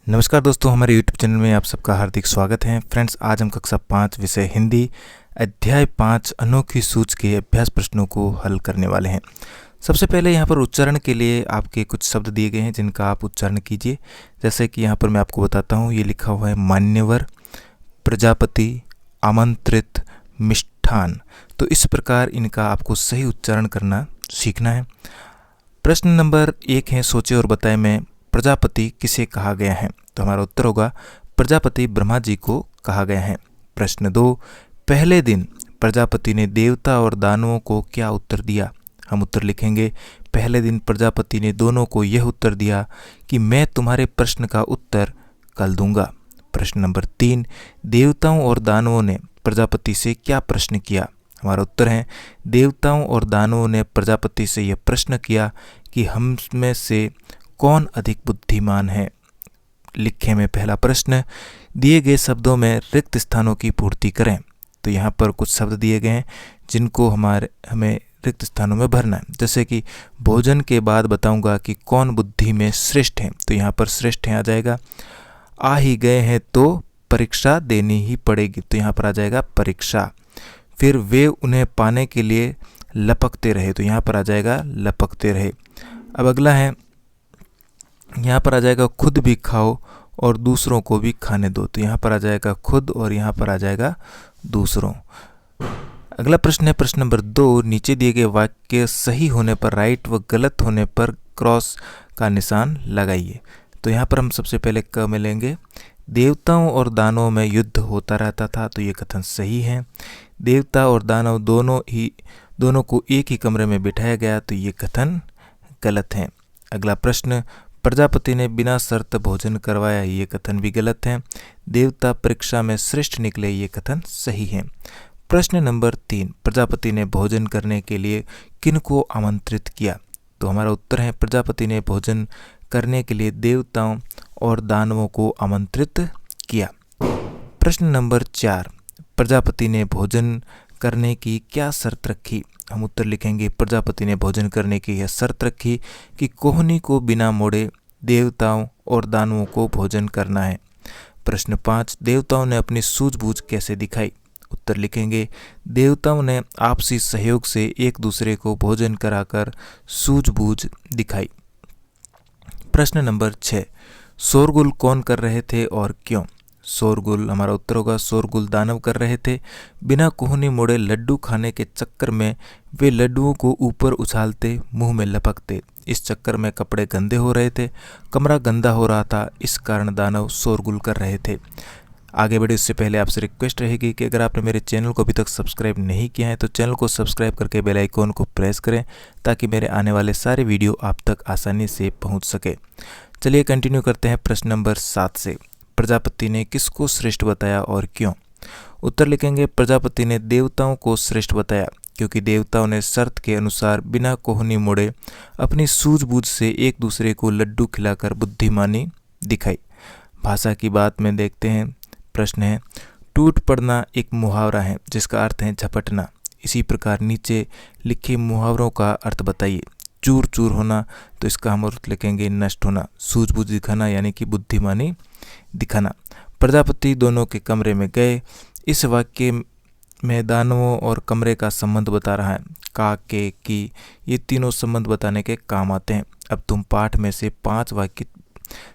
नमस्कार दोस्तों, हमारे YouTube चैनल में आप सबका हार्दिक स्वागत है। फ्रेंड्स, आज हम कक्षा 5 विषय हिंदी अध्याय 5 अनोखी सूझ के अभ्यास प्रश्नों को हल करने वाले हैं। सबसे पहले यहाँ पर उच्चारण के लिए आपके कुछ शब्द दिए गए हैं जिनका आप उच्चारण कीजिए। जैसे कि यहाँ पर मैं आपको बताता हूँ, ये लिखा हुआ है मान्यवर, प्रजापति, आमंत्रित, मिष्ठान। तो इस प्रकार इनका आपको सही उच्चारण करना सीखना है। प्रश्न नंबर 1 है, सोचे और बताएं में प्रजापति किसे कहा गया है। तो हमारा उत्तर होगा प्रजापति ब्रह्मा जी को कहा गया है। प्रश्न 2, पहले दिन प्रजापति ने देवता और दानवों को क्या उत्तर दिया। हम उत्तर लिखेंगे, पहले दिन प्रजापति ने दोनों को यह उत्तर दिया कि मैं तुम्हारे प्रश्न का उत्तर कल दूंगा। प्रश्न नंबर 3, देवताओं और दानवों ने प्रजापति से क्या प्रश्न किया। हमारा उत्तर है, देवताओं और दानवों ने प्रजापति से यह प्रश्न किया कि हम में से कौन अधिक बुद्धिमान है। लिखे में पहला प्रश्न, दिए गए शब्दों में रिक्त स्थानों की पूर्ति करें। तो यहाँ पर कुछ शब्द दिए गए हैं जिनको हमें रिक्त स्थानों में भरना है। जैसे कि भोजन के बाद बताऊंगा कि कौन बुद्धि में श्रेष्ठ है। तो यहाँ पर श्रेष्ठ है आ जाएगा। आ ही गए हैं तो परीक्षा देनी ही पड़ेगी। तो यहाँ पर आ जाएगा परीक्षा। फिर वे उन्हें पाने के लिए लपकते रहे। तो यहाँ पर आ जाएगा लपकते रहे। अब अगला है, यहाँ पर आ जाएगा खुद भी खाओ और दूसरों को भी खाने दो। तो यहाँ पर आ जाएगा खुद और यहाँ पर आ जाएगा दूसरों। अगला प्रश्न है प्रश्न नंबर 2, नीचे दिए गए वाक्य सही होने पर राइट व गलत होने पर क्रॉस का निशान लगाइए। तो यहाँ पर हम सबसे पहले क में लेंगे, देवताओं और दानवों में युद्ध होता रहता था। तो ये कथन सही है। देवता और दानव दोनों को एक ही कमरे में बिठाया गया। तो ये कथन गलत है। अगला प्रश्न, प्रजापति ने बिना शर्त भोजन करवाया। ये कथन भी गलत है। देवता परीक्षा में श्रेष्ठ निकले। ये कथन सही है। प्रश्न नंबर 3, प्रजापति ने भोजन करने के लिए किन को आमंत्रित किया। तो हमारा उत्तर है, प्रजापति ने भोजन करने के लिए देवताओं और दानवों को आमंत्रित किया। प्रश्न नंबर 4, प्रजापति ने भोजन करने की क्या शर्त रखी। हम उत्तर लिखेंगे, प्रजापति ने भोजन करने की यह शर्त रखी कि कोहनी को बिना मोड़े देवताओं और दानवों को भोजन करना है। प्रश्न 5, देवताओं ने अपनी सूझबूझ कैसे दिखाई। उत्तर लिखेंगे, देवताओं ने आपसी सहयोग से एक दूसरे को भोजन कराकर सूझबूझ दिखाई। प्रश्न नंबर 6, शोरगुल कौन कर रहे थे और क्यों। शोरगुल, हमारा उत्तर होगा, शोरगुल दानव कर रहे थे। बिना कोहनी मोड़े लड्डू खाने के चक्कर में वे लड्डुओं को ऊपर उछालते, मुंह में लपकते। इस चक्कर में कपड़े गंदे हो रहे थे, कमरा गंदा हो रहा था। इस कारण दानव शोरगुल कर रहे थे। आगे बढ़े उससे पहले आपसे रिक्वेस्ट रहेगी कि अगर आपने मेरे चैनल को अभी तक सब्सक्राइब नहीं किया है तो चैनल को सब्सक्राइब करके बेल आइकॉन को प्रेस करें ताकि मेरे आने वाले सारे वीडियो आप तक आसानी से पहुंच सके। चलिए कंटिन्यू करते हैं प्रश्न नंबर 7 से। प्रजापति ने किसको श्रेष्ठ बताया और क्यों। उत्तर लिखेंगे, प्रजापति ने देवताओं को श्रेष्ठ बताया क्योंकि देवताओं ने शर्त के अनुसार बिना कोहनी मोड़े अपनी सूझबूझ से एक दूसरे को लड्डू खिलाकर बुद्धिमानी दिखाई। भाषा की बात में देखते हैं। प्रश्न है, टूट पड़ना एक मुहावरा है जिसका अर्थ है झपटना। इसी प्रकार नीचे लिखे मुहावरों का अर्थ बताइए। चूर चूर होना, तो इसका हम अर्थ लिखेंगे नष्ट होना। सूझबूझ दिखाना यानी कि बुद्धिमानी दिखाना। प्रजापति दोनों के कमरे में गए। इस वाक्य में दानवों और कमरे का संबंध बता रहा है। का, के, की, ये तीनों संबंध बताने के काम आते हैं। अब तुम पाठ में से 5 वाक्य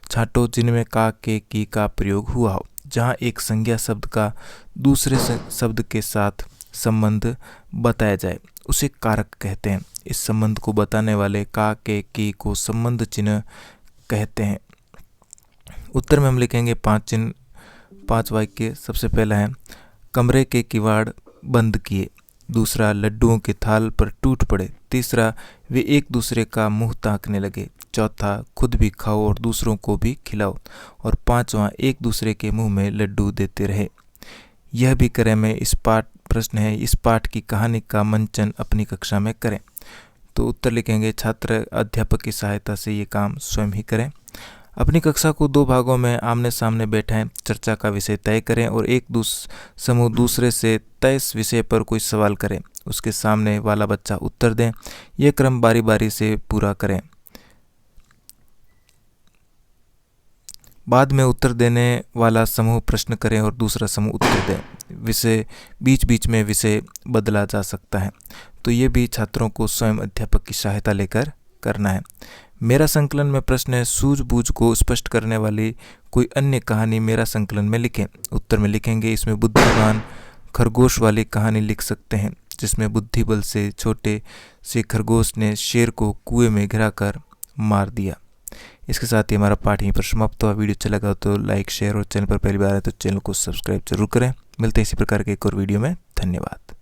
छांटो जिनमें का, के, की का प्रयोग हुआ हो। जहाँ एक संज्ञा शब्द का दूसरे शब्द के साथ संबंध बताया जाए उसे कारक कहते हैं। इस संबंध को बताने वाले का, के, की को संबंध चिन्ह कहते हैं। उत्तर में हम लिखेंगे 5 वाक्य। सबसे पहला है, कमरे के किवाड़ बंद किए। दूसरा, लड्डुओं के थाल पर टूट पड़े। तीसरा, वे एक दूसरे का मुंह ताकने लगे। चौथा, खुद भी खाओ और दूसरों को भी खिलाओ। और 5वां, एक दूसरे के मुंह में लड्डू देते रहे। यह भी करें में इस पाठ प्रश्न है, इस पाठ की कहानी का मंचन अपनी कक्षा में करें। तो उत्तर लिखेंगे, छात्र अध्यापक की सहायता से ये काम स्वयं ही करें। अपनी कक्षा को 2 भागों में आमने सामने बैठाएं। चर्चा का विषय तय करें और एक समूह दूसरे से तय विषय पर कोई सवाल करें। उसके सामने वाला बच्चा उत्तर दें। यह क्रम बारी बारी से पूरा करें। बाद में उत्तर देने वाला समूह प्रश्न करें और दूसरा समूह उत्तर दें। विषय बीच बीच में विषय बदला जा सकता है, तो ये भी छात्रों को स्वयं अध्यापक की सहायता लेकर करना है। मेरा संकलन में प्रश्न है, सूझबूझ को स्पष्ट करने वाली कोई अन्य कहानी मेरा संकलन में लिखें। उत्तर में लिखेंगे, इसमें बुद्धिमान खरगोश वाली कहानी लिख सकते हैं, जिसमें बुद्धि बल से छोटे से खरगोश ने शेर को कुएं में गिराकर मार दिया। इसके साथ ही हमारा पाठ यहीं पर समाप्त हुआ। वीडियो अच्छा लगा तो लाइक, शेयर और चैनल पर पहली बार है तो चैनल को सब्सक्राइब जरूर करें। मिलते हैं इसी प्रकार के एक और वीडियो में। धन्यवाद।